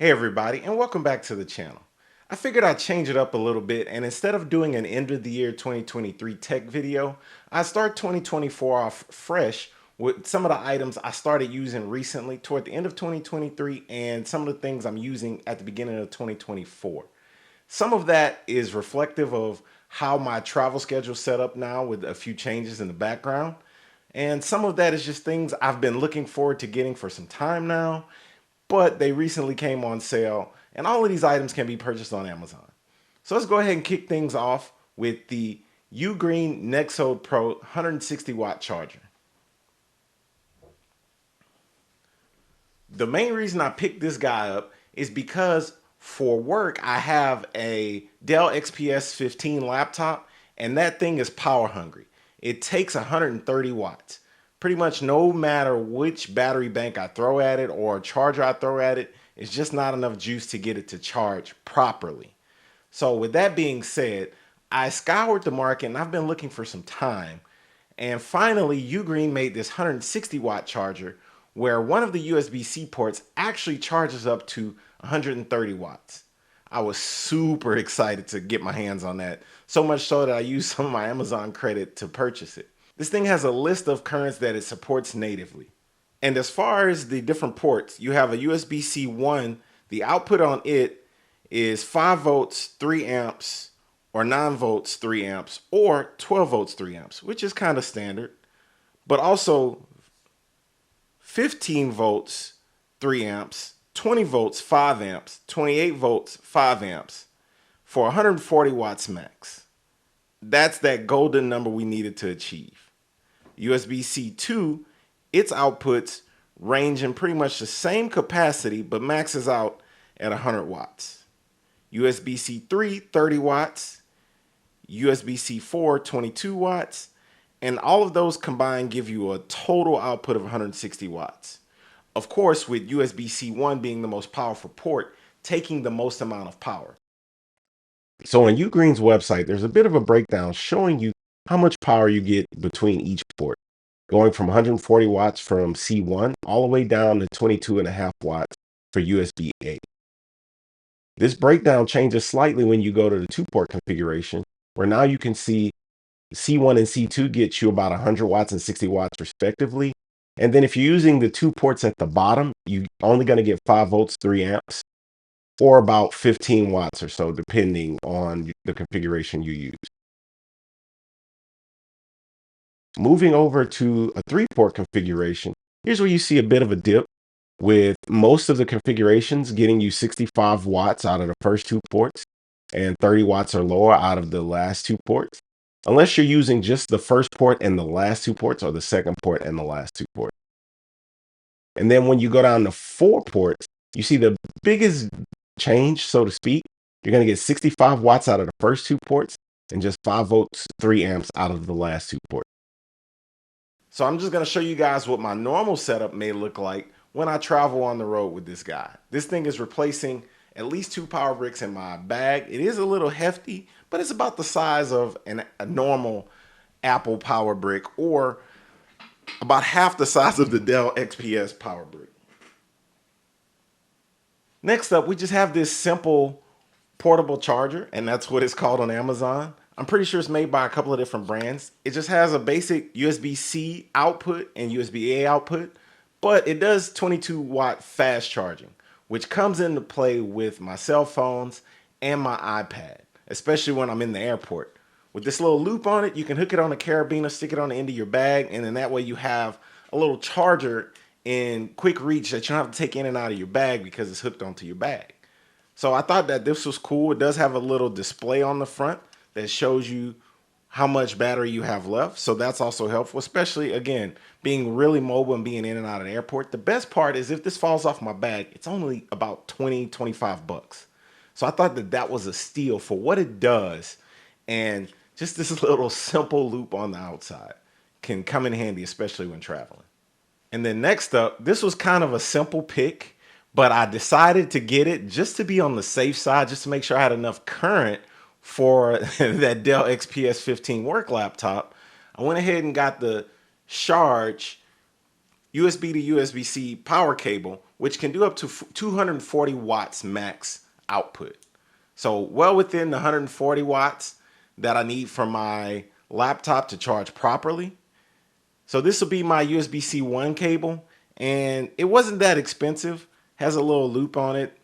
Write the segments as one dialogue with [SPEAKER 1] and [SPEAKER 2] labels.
[SPEAKER 1] Hey everybody, and welcome back to the channel. I figured I'd change it up a little bit, and instead of doing an end of the year 2023 tech video, I start 2024 off fresh with some of the items I started using recently toward the end of 2023 and some of the things I'm using at the beginning of 2024. Some of that is reflective of how my travel schedule is set up now with a few changes in the background. And some of that is just things I've been looking forward to getting for some time now, but they recently came on sale, and all of these items can be purchased on Amazon. So let's go ahead and kick things off with the UGREEN NEXO Pro 160 watt charger. The main reason I picked this guy up is because for work I have a Dell XPS 15 laptop, and that thing is power hungry. It takes 130 watts. Pretty much no matter which battery bank I throw at it or charger I throw at it, it's just not enough juice to get it to charge properly. So with that being said, I scoured the market and I've been looking for some time. And finally, UGREEN made this 160 watt charger where one of the USB-C ports actually charges up to 130 watts. I was super excited to get my hands on that, so much so that I used some of my Amazon credit to purchase it. This thing has a list of currents that it supports natively. And as far as the different ports, you have a USB-C 1. The output on it is 5 volts, 3 amps, or 9 volts, 3 amps, or 12 volts, 3 amps, which is kind of standard. But also 15 volts, 3 amps, 20 volts, 5 amps, 28 volts, 5 amps for 140 watts max. That's that golden number we needed to achieve. USB-C 2, its outputs range in pretty much the same capacity but maxes out at 100 watts. USB-C 3, 30 watts. USB-C 4, 22 watts. And all of those combined give you a total output of 160 watts. Of course, with USB-C 1 being the most powerful port, taking the most amount of power. So on UGREEN's website, there's a bit of a breakdown showing you how much power you get between each port, going from 140 watts from C1 all the way down to 22.5 watts for USB-A. This breakdown changes slightly when you go to the 2-port configuration, where now you can see C1 and C2 get you about 100 watts and 60 watts respectively. And then if you're using the 2 ports at the bottom, you're only going to get 5 volts, 3 amps, or about 15 watts or so, depending on the configuration you use. Moving over to a 3-port configuration, here's where you see a bit of a dip, with most of the configurations getting you 65 watts out of the first 2 ports and 30 watts or lower out of the last 2 ports, unless you're using just the first port and the last 2 ports, or the second port and the last 2 ports. And then when you go down to 4 ports, you see the biggest change, so to speak. You're going to get 65 watts out of the first 2 ports and just 5 volts, 3 amps out of the last 2 ports. So I'm just going to show you guys what my normal setup may look like when I travel on the road with this guy. This thing is replacing at least 2 power bricks in my bag. It is a little hefty, but it's about the size of a normal Apple power brick, or about half the size of the Dell XPS power brick. Next up, we just have this simple portable charger, and that's what it's called on Amazon. I'm pretty sure it's made by a couple of different brands. It just has a basic USB-C output and USB-A output, but it does 22 watt fast charging, which comes into play with my cell phones and my iPad, especially when I'm in the airport. With this little loop on it, you can hook it on a carabiner, stick it on the end of your bag, and then that way you have a little charger in quick reach that you don't have to take in and out of your bag because it's hooked onto your bag. So I thought that this was cool. It does have a little display on the front that shows you how much battery you have left. So that's also helpful, especially, again, being really mobile and being in and out of the airport. The best part is if this falls off my bag, it's only about 20, 25 bucks. So I thought that that was a steal for what it does. And just this little simple loop on the outside can come in handy, especially when traveling. And then next up, this was kind of a simple pick, but I decided to get it just to be on the safe side, just to make sure I had enough current for that Dell XPS 15 work laptop. I went ahead and got the Charge USB to USB-C power cable, which can do up to 240 watts max output. So well within the 140 watts that I need for my laptop to charge properly. So this will be my USB-C 1 cable, and it wasn't that expensive. Has a little loop on it.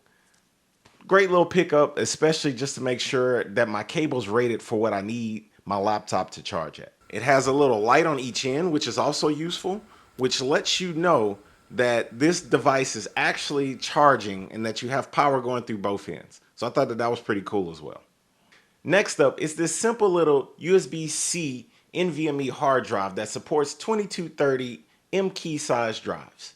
[SPEAKER 1] Great little pickup, especially just to make sure that my cable's rated for what I need my laptop to charge at. It has a little light on each end, which is also useful, which lets you know that this device is actually charging and that you have power going through both ends. So I thought that that was pretty cool as well. Next up is this simple little USB-C NVMe hard drive that supports 2230 M key size drives.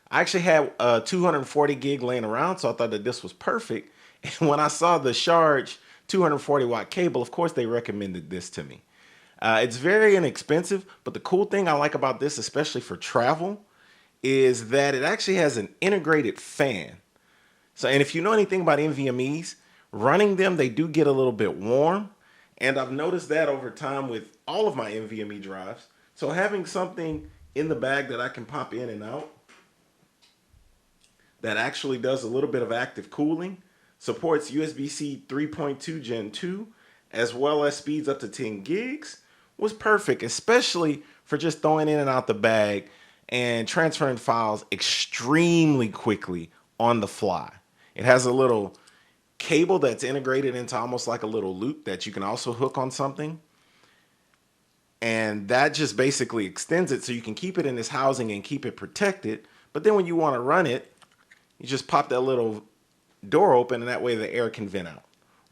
[SPEAKER 1] I actually had a 240 gig laying around, so I thought that this was perfect. And when I saw the Charge 240 watt cable, of course they recommended this to me. It's very inexpensive, but the cool thing I like about this, especially for travel, is that it actually has an integrated fan. So, and if you know anything about NVMEs, running them, they do get a little bit warm. And I've noticed that over time with all of my NVMe drives. So having something in the bag that I can pop in and out that actually does a little bit of active cooling, supports USB-C 3.2 Gen 2, as well as speeds up to 10 gigs, was perfect, especially for just throwing in and out the bag and transferring files extremely quickly on the fly. It has a little cable that's integrated into almost like a little loop that you can also hook on something. And that just basically extends it so you can keep it in this housing and keep it protected. But then when you want to run it, you just pop that little door open and that way the air can vent out.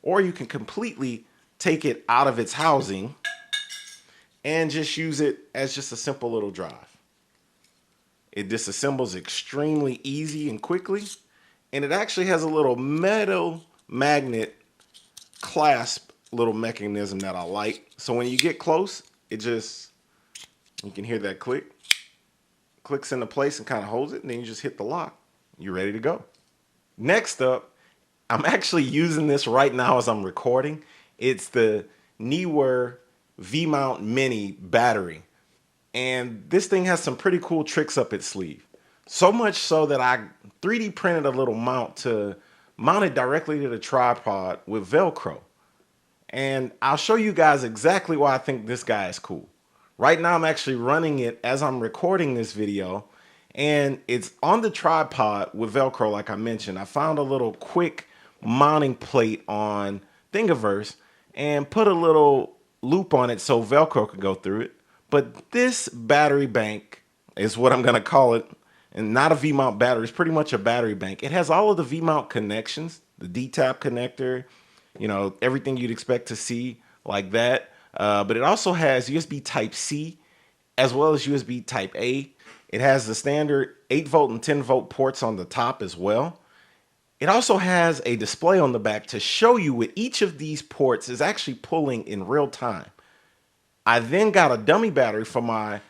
[SPEAKER 1] Or you can completely take it out of its housing and just use it as just a simple little drive. It disassembles extremely easy and quickly. And it actually has a little metal magnet clasp little mechanism that I like. So when you get close, it just, you can hear that click. Clicks into place and kind of holds it, and then you just hit the lock. You're ready to go. Next up, I'm actually using this right now as I'm recording. It's the NEXO V-Mount Mini battery. And this thing has some pretty cool tricks up its sleeve. So much so that I 3D printed a little mount to mount it directly to the tripod with Velcro. And I'll show you guys exactly why I think this guy is cool. Right now I'm actually running it as I'm recording this video, and it's on the tripod with Velcro like I mentioned. I found a little quick mounting plate on Thingiverse and put a little loop on it so Velcro could go through it. But this battery bank is what I'm going to call it, and not a V-mount battery. It's pretty much a battery bank. It has all of the V-mount connections, the D-tap connector, you know, everything you'd expect to see like that. But it also has USB Type-C as well as USB Type-A. It has the standard 8 volt and 10 volt ports on the top as well. It also has a display on the back to show you what each of these ports is actually pulling in real time. I then got a dummy battery for my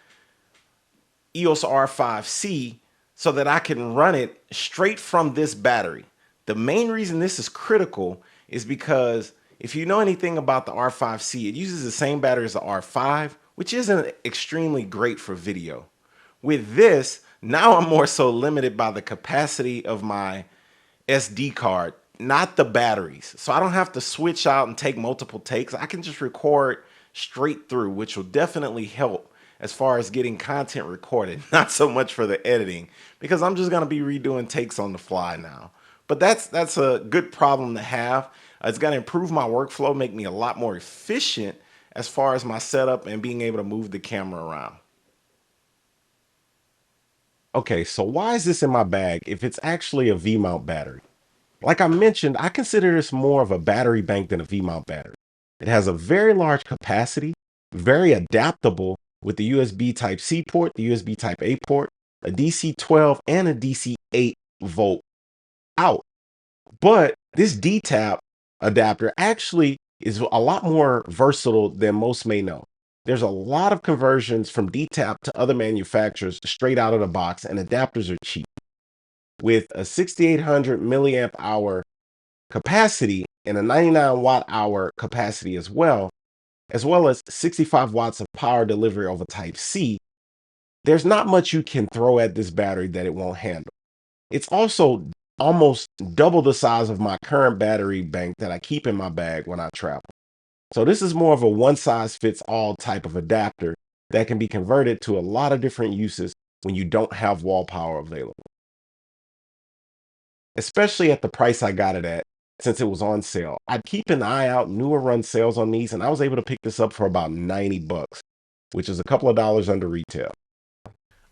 [SPEAKER 1] EOS R5C so that I can run it straight from this battery. The main reason this is critical is because if you know anything about the R5C, it uses the same battery as the R5, which isn't extremely great for video. With this, now I'm more so limited by the capacity of my SD card, not the batteries. So I don't have to switch out and take multiple takes. I can just record straight through, which will definitely help as far as getting content recorded, not so much for the editing, because I'm just gonna be redoing takes on the fly now. But that's a good problem to have. It's gonna improve my workflow, make me a lot more efficient as far as my setup and being able to move the camera around. Okay, so why is this in my bag if it's actually a V-mount battery? Like I mentioned, I consider this more of a battery bank than a V-mount battery. It has a very large capacity, very adaptable with the USB Type-C port, the USB Type-A port, a DC-12 and a DC-8 volt out. But this D-tap adapter actually is a lot more versatile than most may know. There's a lot of conversions from D-tap to other manufacturers straight out of the box, and adapters are cheap. With a 6800 milliamp hour capacity and a 99 watt hour capacity as well as 65 watts of power delivery over Type-C, there's not much you can throw at this battery that it won't handle. It's also almost double the size of my current battery bank that I keep in my bag when I travel. So this is more of a one size fits all type of adapter that can be converted to a lot of different uses when you don't have wall power available. Especially at the price I got it at, since it was on sale. I'd keep an eye out, newer run sales on these, and I was able to pick this up for about 90 bucks, which is a couple of dollars under retail.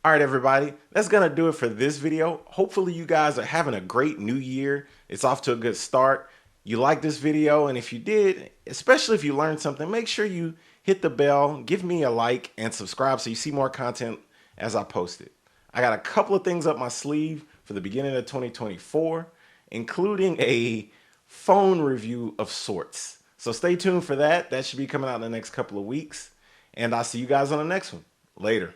[SPEAKER 1] All right, everybody, that's going to do it for this video. Hopefully you guys are having a great new year. It's off to a good start. You like this video, and if you did, especially if you learned something, make sure you hit the bell, give me a like, and subscribe so you see more content as I post it. I got a couple of things up my sleeve for the beginning of 2024, including a phone review of sorts. So stay tuned for that. That should be coming out in the next couple of weeks. And I'll see you guys on the next one. Later.